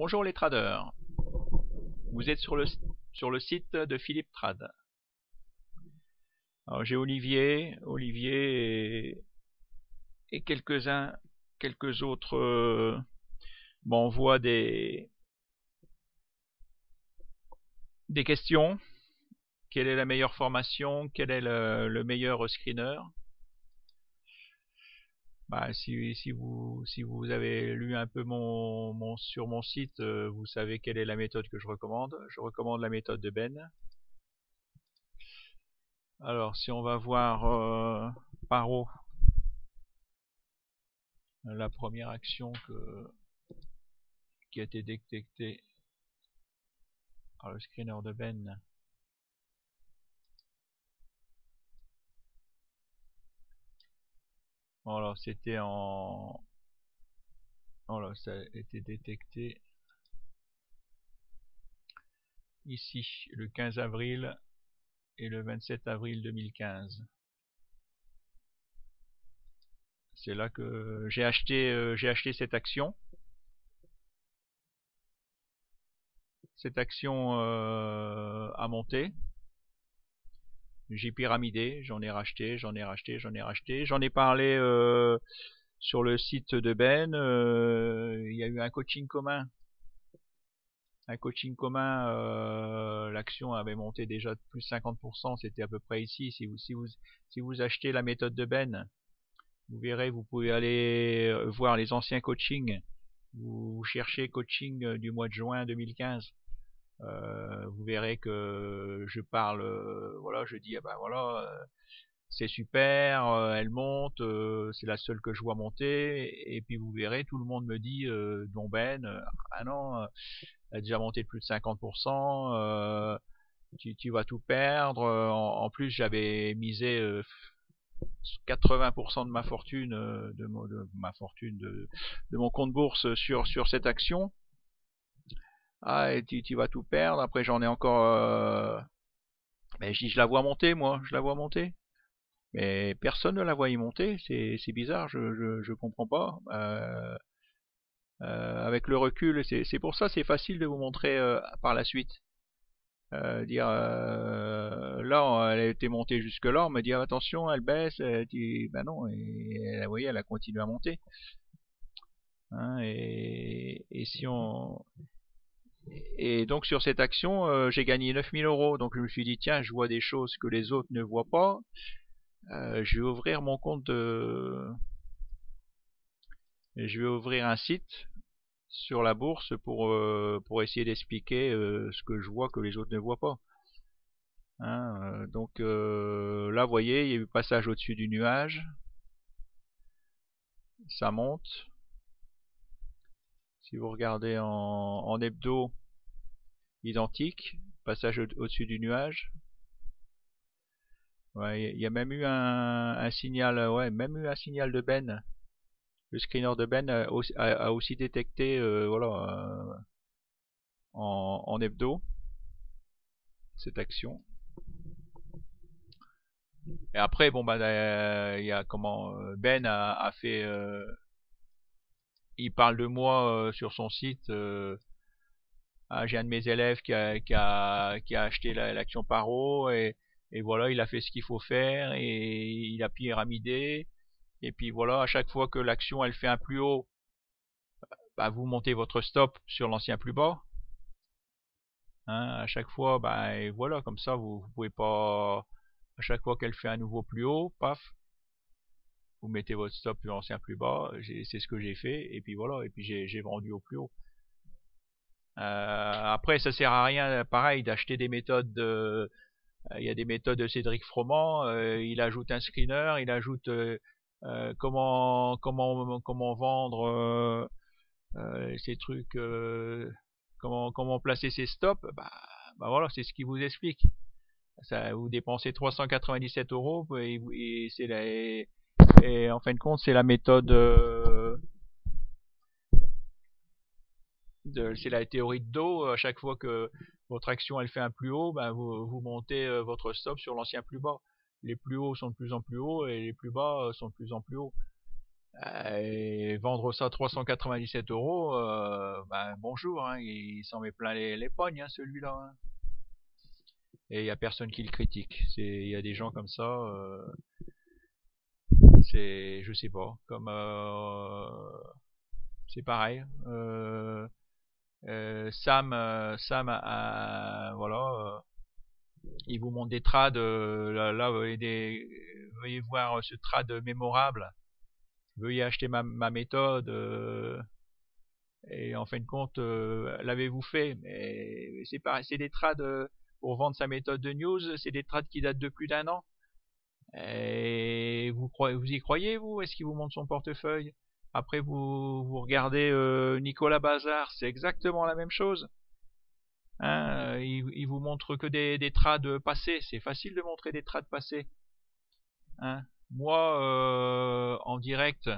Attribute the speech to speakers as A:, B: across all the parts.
A: Bonjour les traders, vous êtes sur le site de Philippe Trad. Alors j'ai Olivier et quelques autres m'envoient des questions. Quelle est la meilleure formation? Quel est le meilleur screener? Si vous avez lu un peu sur mon site, vous savez quelle est la méthode que je recommande. Je recommande la méthode de Ben. Alors, si on va voir Paro, la première action qui a été détectée par le screener de Ben. Voilà, c'était en... Voilà, ça a été détecté ici, le 15 avril et le 27 avril 2015. C'est là que j'ai acheté cette action. Cette action a monté. J'ai pyramidé, j'en ai racheté. J'en ai parlé sur le site de Ben. Il y a eu un coaching commun. L'action avait monté déjà de plus 50%, c'était à peu près ici. Si vous achetez la méthode de Ben, vous verrez, vous pouvez aller voir les anciens coachings. Vous cherchez coaching du mois de juin 2015. Vous verrez que je parle, voilà, je dis, ah ben voilà, c'est super, elle monte, c'est la seule que je vois monter, et puis vous verrez, tout le monde me dit, dont Ben, ah non, elle a déjà monté de plus de 50%, tu vas tout perdre, en plus j'avais misé 80% de ma fortune, de mon compte bourse sur cette action. Ah, et tu vas tout perdre. Après, j'en ai encore. Mais je dis, je la vois monter, moi. Je la vois monter. Mais personne ne la voit y monter. C'est bizarre. Je comprends pas. Avec le recul, c'est pour ça, c'est facile de vous montrer par la suite. Là, elle a été montée jusque là. On me dit, attention, elle baisse. Ben non. Et vous voyez, elle a continué à monter. Hein, et si on, Et donc sur cette action, j'ai gagné 9000 euros. Donc je me suis dit, tiens, je vois des choses que les autres ne voient pas. Je vais ouvrir mon compte Je vais ouvrir un site sur la bourse pour essayer d'expliquer ce que je vois que les autres ne voient pas. Hein, là, vous voyez, il y a eu passage au-dessus du nuage. Ça monte. Si vous regardez en hebdo, identique. Passage au-dessus du nuage. Ouais, il y a même eu un signal, ouais, même eu un signal de Ben. Le screener de Ben a aussi détecté, voilà, en hebdo cette action. Et après, bon bah, il y a comment Ben a fait, il parle de moi sur son site. J'ai un de mes élèves qui a acheté l'action Paro et voilà, il a fait ce qu'il faut faire et il a pyramidé. Et puis voilà, à chaque fois que l'action elle fait un plus haut, bah, vous montez votre stop sur l'ancien plus bas. Hein, à chaque fois, bah, et voilà, comme ça, vous pouvez pas, à chaque fois qu'elle fait un nouveau plus haut, paf, vous mettez votre stop sur l'ancien plus bas. C'est ce que j'ai fait, et puis voilà, et puis j'ai vendu au plus haut. Après, ça sert à rien, pareil, d'acheter des méthodes il y a des méthodes de Cédric Froment, il ajoute un screener, il ajoute comment vendre ces trucs, comment placer ses stops, bah voilà, c'est ce qui vous explique. Ça, vous dépensez 397 euros et en fin de compte, c'est la méthode, c'est la théorie de dos. À chaque fois que votre action elle fait un plus haut, ben vous montez votre stop sur l'ancien plus bas. Les plus hauts sont de plus en plus hauts et les plus bas sont de plus en plus hauts. Et vendre ça 397 euros, ben bonjour, hein, il s'en met plein les pognes, hein, celui-là. Hein. Et il n'y a personne qui le critique. Il y a des gens comme ça, je sais pas, comme c'est pareil. Sam voilà, il vous montre des trades. Là, veuillez voir ce trade mémorable. Veuillez acheter ma méthode. Et en fin de compte, l'avez-vous fait? Mais c'est pareil, c'est des trades pour vendre sa méthode de news. C'est des trades qui datent de plus d'un an. Et vous y croyez, vous? Est-ce qu'il vous montre son portefeuille? Après, vous regardez Nicolas Bazar, c'est exactement la même chose. Hein, il vous montre que des trades passés. C'est facile de montrer des trades passés. Hein. Moi, en direct,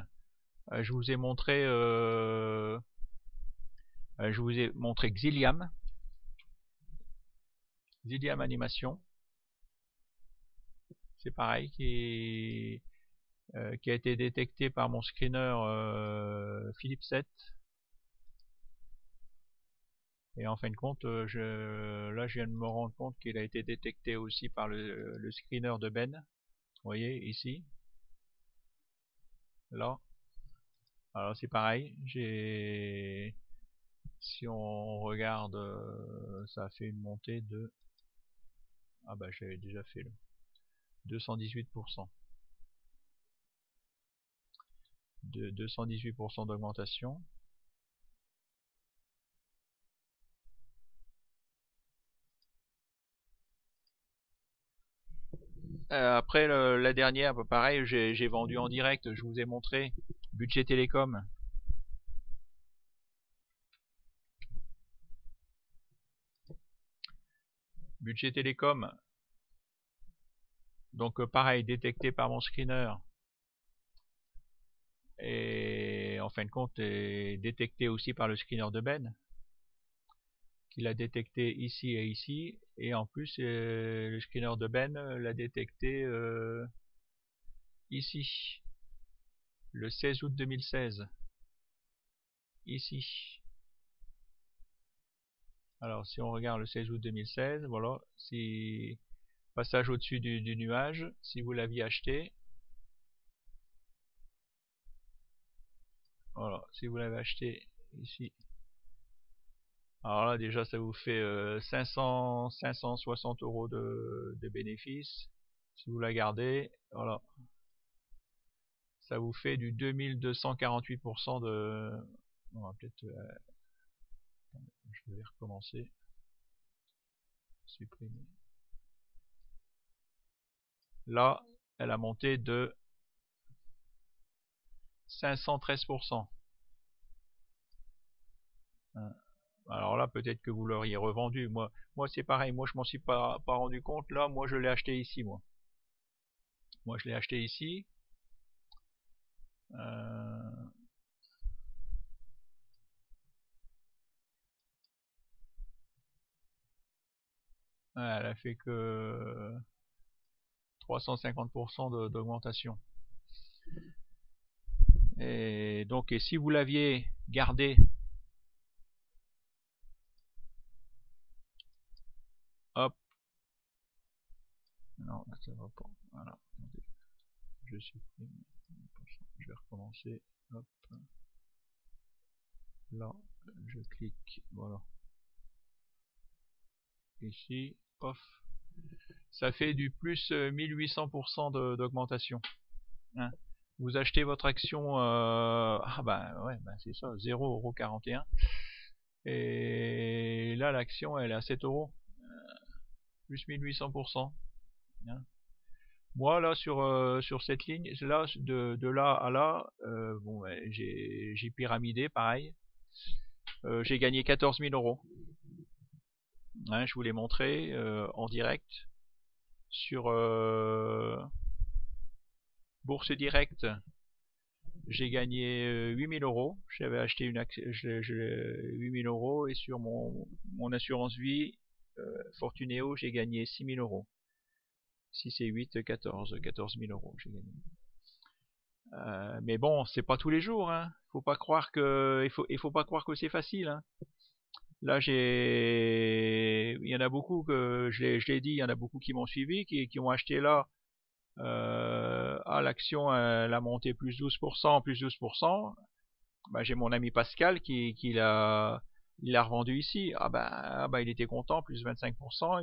A: je vous ai montré Xilium Animation. C'est pareil, qui a été détecté par mon screener Philips 7. Et en fin de compte, là je viens de me rendre compte qu'il a été détecté aussi par le screener de Ben. Vous voyez ici. Là. Alors c'est pareil. Si on regarde, ça a fait une montée de... Ah bah j'avais déjà fait le 218%. De 218% d'augmentation. Après la dernière, pareil, j'ai vendu en direct, je vous ai montré. Budget Télécom. Budget Télécom. Donc pareil, détecté par mon screener. Et en fin de compte, est détecté aussi par le screener de Ben. Qui l'a détecté ici et ici. Et en plus, le screener de Ben l'a détecté ici. Le 16 août 2016. Ici. Alors si on regarde le 16 août 2016, voilà, si passage au-dessus du nuage, si vous l'aviez acheté, voilà, si vous l'avez acheté ici, alors là déjà ça vous fait 560 euros de bénéfices. Si vous la gardez, voilà, ça vous fait du 2248% de... On va peut-être... je vais recommencer. Supprimer. Là, elle a monté de 513%. Alors là, peut-être que vous l'auriez revendu. Moi c'est pareil. Moi, je m'en suis pas rendu compte. Là, moi, je l'ai acheté ici, moi. Moi, je l'ai acheté ici. Elle a fait que 350% d'augmentation. Et donc, et si vous l'aviez gardé, hop, non, ça va pas. Voilà, je supprime. Je vais recommencer. Hop, là, je clique. Voilà. Ici, pof. Ça fait du plus 1800% d'augmentation. Hein. Vous achetez votre action, ah bah ouais, bah c'est ça, 0,41 €. Et là, l'action, elle est à 7 euros. Plus 1800%. Hein. Moi, là, sur cette ligne, là, de là à là, bon, bah, j'ai pyramidé, pareil. J'ai gagné 14 000 euros. Hein, je vous l'ai montré en direct. Sur Bourse Directe, j'ai gagné 8 000 euros. J'avais acheté une action, 8 000 euros. Et sur mon assurance vie Fortunéo, j'ai gagné 6 000 euros. 6 et 8, 14 000 euros j'ai gagné. Mais bon, c'est pas tous les jours, hein. Faut pas croire que, il faut pas croire que c'est facile, hein. Là, il y en a beaucoup que, je l'ai dit, il y en a beaucoup qui m'ont suivi, qui ont acheté là. L'action, elle a monté plus 12%, plus 12%. Bah, j'ai mon ami Pascal il l'a revendu ici. Ah bah, il était content, plus 25%.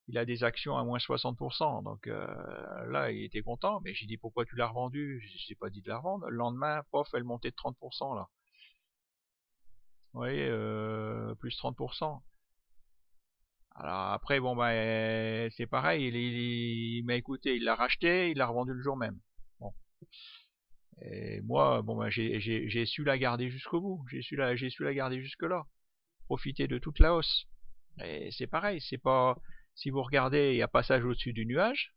A: Il a des actions à moins 60%. Donc là, il était content. Mais j'ai dit, pourquoi tu l'as revendu? Je n'ai pas dit de la revendre. Le lendemain, pof, elle montait de 30% là. Vous voyez, plus 30%. Alors après, bon, bah, c'est pareil. Il m'a écouté, il l'a racheté, il l'a revendu le jour même. Bon. Et moi, bon, bah, j'ai su la garder jusqu'au bout. J'ai su la garder jusque là. Profiter de toute la hausse. Et c'est pareil, c'est pas, si vous regardez, il y a passage au-dessus du nuage.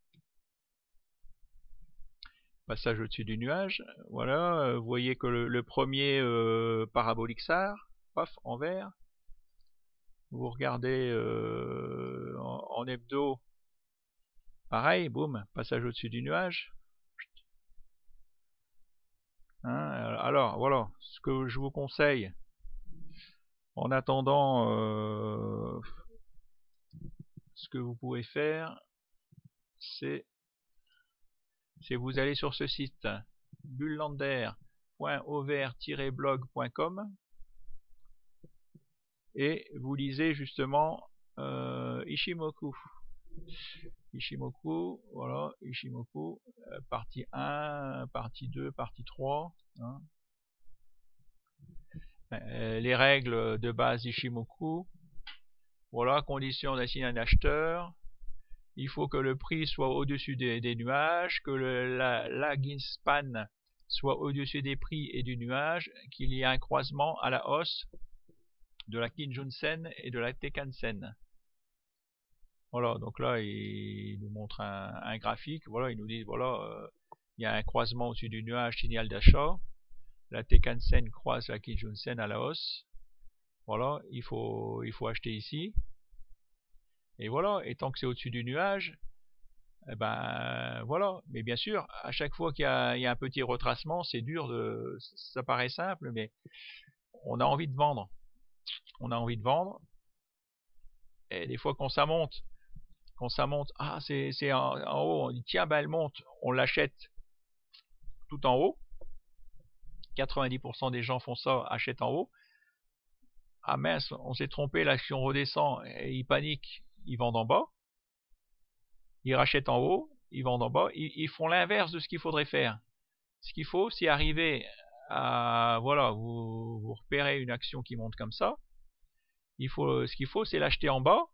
A: Passage au-dessus du nuage. Voilà, vous voyez que le premier parabolique SAR, paf, en vert. Vous regardez en hebdo, pareil, boum, passage au-dessus du nuage. Hein, alors, voilà, ce que je vous conseille, en attendant, ce que vous pouvez faire, c'est vous allez sur ce site, bullander.over-blog.com, et vous lisez justement Ishimoku. Ishimoku, voilà, Ishimoku, partie 1, partie 2, partie 3. Hein. Les règles de base d'Ishimoku. Voilà, condition d'assigner un acheteur. Il faut que le prix soit au-dessus des nuages, que la Greenspan soit au-dessus des prix et du nuage, qu'il y ait un croisement à la hausse de la Kijun-sen et de la Tenkan-sen. Voilà, donc là, il nous montre un graphique. Voilà, il nous dit, voilà, il y a un croisement au-dessus du nuage, signal d'achat. La Tenkan-sen croise la Kijun-sen à la hausse. Voilà, il faut acheter ici. Et voilà, et tant que c'est au-dessus du nuage, eh ben voilà. Mais bien sûr, à chaque fois qu'il y a un petit retracement, c'est dur ça paraît simple, mais on a envie de vendre. On a envie de vendre. Et des fois quand ça monte, ah c'est en haut, on dit tiens ben elle monte, on l'achète tout en haut. 90% des gens font ça, achètent en haut. Ah mince, on s'est trompé, l'action redescend, et ils paniquent, ils vendent en bas. Ils rachètent en haut, ils vendent en bas. Ils font l'inverse de ce qu'il faudrait faire. Ce qu'il faut, c'est arriver à, voilà, vous repérez une action qui monte comme ça. Ce qu'il faut, c'est l'acheter en bas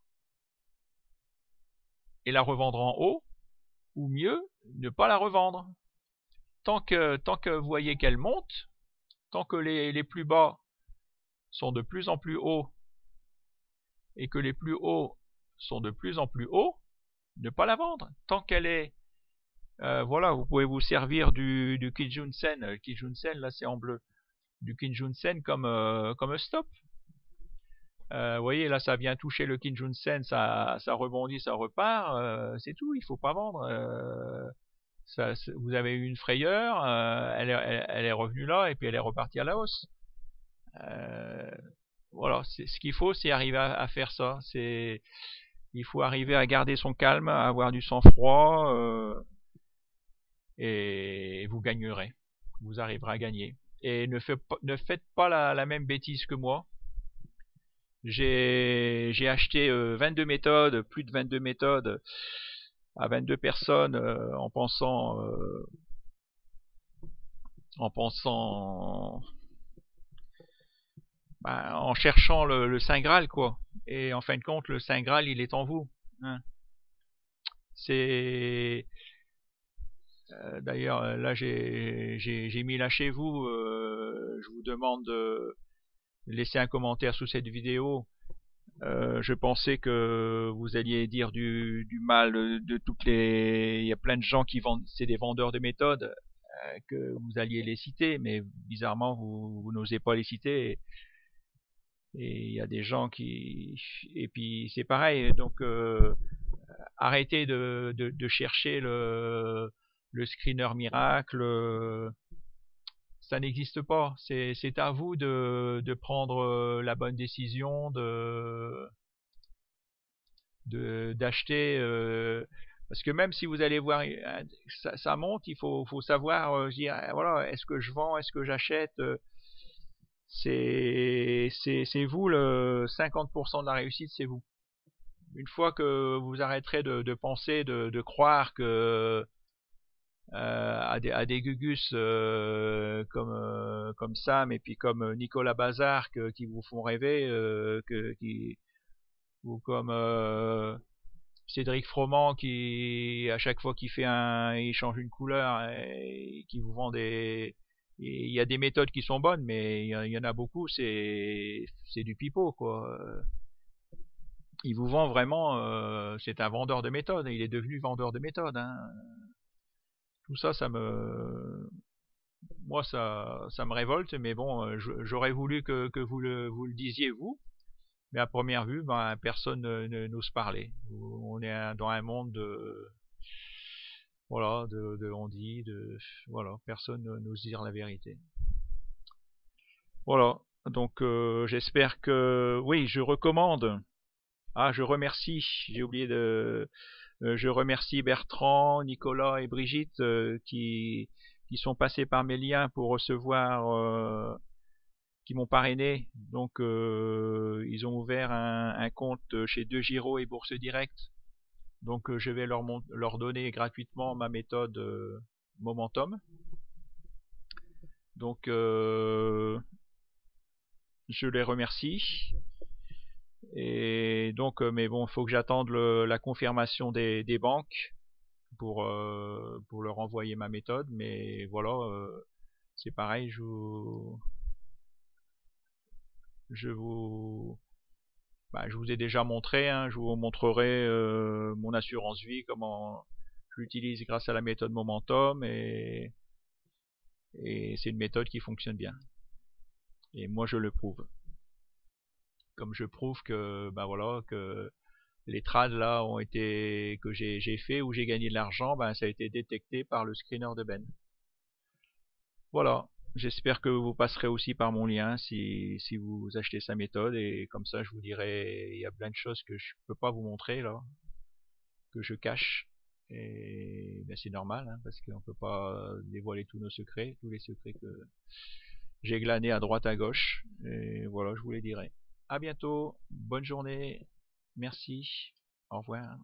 A: et la revendre en haut, ou mieux, ne pas la revendre. Tant que vous voyez qu'elle monte, tant que les plus bas sont de plus en plus hauts et que les plus hauts sont de plus en plus hauts, ne pas la vendre. Tant qu'elle est, voilà, vous pouvez vous servir du Kijun-sen. Le Kijun-sen, là c'est en bleu. Du Kijun-sen comme stop. Vous voyez, là ça vient toucher le Kijun-sen, ça rebondit, ça repart. C'est tout, il faut pas vendre. Vous avez eu une frayeur, elle est revenue là et puis elle est repartie à la hausse. Voilà, ce qu'il faut, c'est arriver à faire ça. Il faut arriver à garder son calme, à avoir du sang-froid, et vous gagnerez. Vous arriverez à gagner. Et ne faites pas la même bêtise que moi. J'ai acheté 22 méthodes, plus de 22 méthodes à 22 personnes en pensant en cherchant le Saint Graal, quoi. Et en fin de compte, le Saint Graal, il est en vous. Hein. C'est d'ailleurs là j'ai mis là chez vous. Je vous demande de laisser un commentaire sous cette vidéo. Je pensais que vous alliez dire du mal de toutes les. Il y a plein de gens qui vendent, c'est des vendeurs de méthodes, que vous alliez les citer, mais bizarrement vous n'osez pas les citer. Et il y a des gens qui. Et puis c'est pareil, donc arrêtez de chercher le le screener miracle, ça n'existe pas. C'est à vous de prendre la bonne décision, d'acheter. Parce que même si vous allez voir, ça monte, il faut savoir dire, voilà, est-ce que je vends, est-ce que j'achète. C'est vous, le 50% de la réussite, c'est vous. Une fois que vous arrêterez de penser, de croire que à des gugus comme Sam et puis comme Nicolas Bazar qui vous font rêver, ou comme Cédric Froment qui à chaque fois qu'il fait il change une couleur et qui vous vend des. Il y a des méthodes qui sont bonnes, mais il y en a beaucoup, c'est du pipeau quoi. Il vous vend vraiment, c'est un vendeur de méthodes, il est devenu vendeur de méthodes. Hein. Tout ça, moi, ça me révolte, mais bon, j'aurais voulu que vous le disiez vous, mais à première vue, ben, personne n'ose parler. On est dans un monde voilà, on dit, voilà, personne n'ose dire la vérité. Voilà, donc j'espère que, oui, je recommande. Ah, je remercie, j'ai oublié je remercie Bertrand, Nicolas et Brigitte qui sont passés par mes liens pour recevoir, qui m'ont parrainé. Donc ils ont ouvert un compte chez DeGiro et Bourse Direct. Donc je vais leur donner gratuitement ma méthode Momentum. Donc je les remercie. Et donc, mais bon, il faut que j'attende la confirmation des banques pour leur envoyer ma méthode. Mais voilà, c'est pareil, je vous, je vous ai déjà montré, hein, je vous montrerai mon assurance vie, comment je l'utilise grâce à la méthode Momentum et c'est une méthode qui fonctionne bien. Et moi, je le prouve. Comme je prouve que, voilà, que les trades là que j'ai fait où j'ai gagné de l'argent, ça a été détecté par le screener de Ben. Voilà. J'espère que vous passerez aussi par mon lien si vous achetez sa méthode et comme ça je vous dirai, il y a plein de choses que je peux pas vous montrer là, que je cache et c'est normal hein, parce qu'on peut pas dévoiler tous nos secrets, tous les secrets que j'ai glanés à droite à gauche et voilà, je vous les dirai. À bientôt, bonne journée, merci, au revoir.